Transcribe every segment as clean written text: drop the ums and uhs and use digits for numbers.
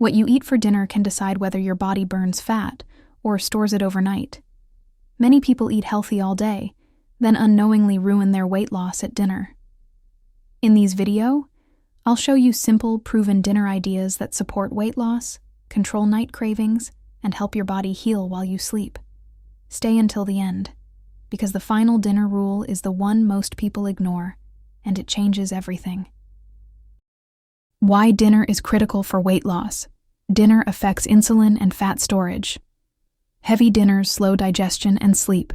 What you eat for dinner can decide whether your body burns fat or stores it overnight. Many people eat healthy all day, then unknowingly ruin their weight loss at dinner. In these videos, I'll show you simple, proven dinner ideas that support weight loss, control night cravings, and help your body heal while you sleep. Stay until the end, because the final dinner rule is the one most people ignore, and it changes everything. Why dinner is critical for weight loss. Dinner affects insulin and fat storage. Heavy dinners slow digestion and sleep.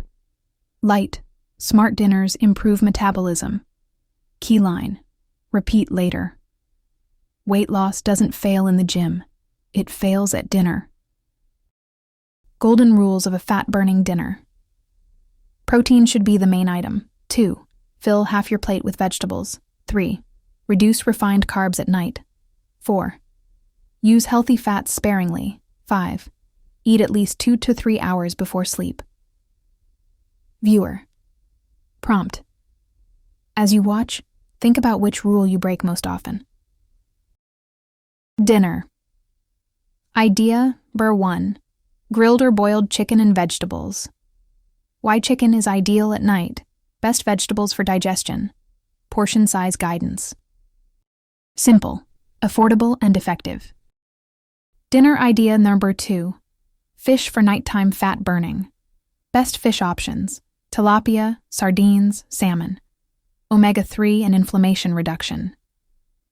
Light, smart dinners improve metabolism. Key line: repeat later. Weight loss doesn't fail in the gym. It fails at dinner. Golden rules of a fat-burning dinner. Protein should be the main item. 2. Fill half your plate with vegetables. 3. Reduce refined carbs at night. 4. Use healthy fats sparingly. 5. Eat at least 2 to 3 hours before sleep. Viewer. Prompt. As you watch, think about which rule you break most often. Dinner. Idea Burr 1. Grilled or boiled chicken and vegetables. Why chicken is ideal at night. Best vegetables for digestion. Portion size guidance. Simple, affordable, and effective. Dinner idea number 2. Fish for nighttime fat burning. Best fish options: tilapia, sardines, salmon. Omega-3 and inflammation reduction.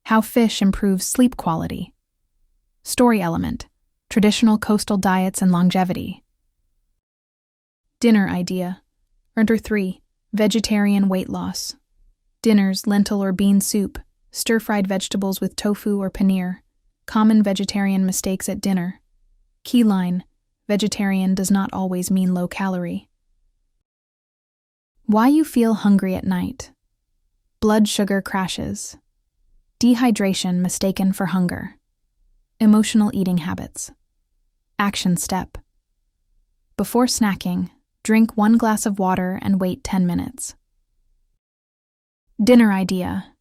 How fish improves sleep quality. Story element: traditional coastal diets and longevity. Dinner idea number 3. Vegetarian weight loss. Dinners: lentil or bean soup, stir-fried vegetables with tofu or paneer. Common vegetarian mistakes at dinner. Key line: vegetarian does not always mean low calorie. Why you feel hungry at night. Blood sugar crashes. Dehydration mistaken for hunger. Emotional eating habits. Action step. Before snacking, drink 1 glass of water and wait 10 minutes. Dinner idea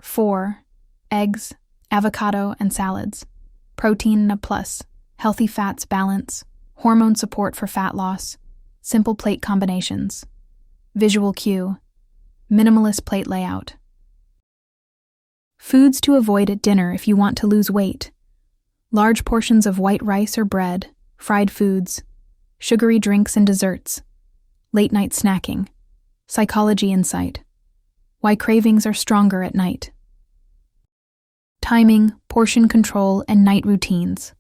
4. Eggs, avocado, and salads. Protein a plus, healthy fats balance, hormone support for fat loss, simple plate combinations. Visual cue: minimalist plate layout. Foods to avoid at dinner if you want to lose weight. Large portions of white rice or bread, fried foods, sugary drinks and desserts. Late night snacking. Psychology insight: why cravings are stronger at night. Timing, portion control, and night routines.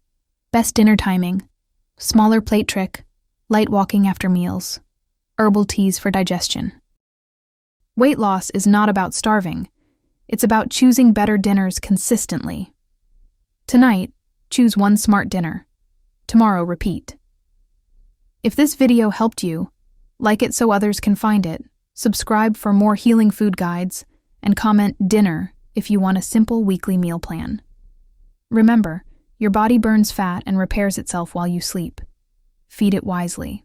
Best dinner timing: smaller plate trick, light walking after meals, herbal teas for digestion. Weight loss is not about starving. It's about choosing better dinners consistently. Tonight, choose one smart dinner. Tomorrow, repeat. If this video helped you, like it so others can find it, subscribe for more healing food guides, and comment dinner if you want a simple weekly meal plan. Remember, your body burns fat and repairs itself while you sleep. Feed it wisely.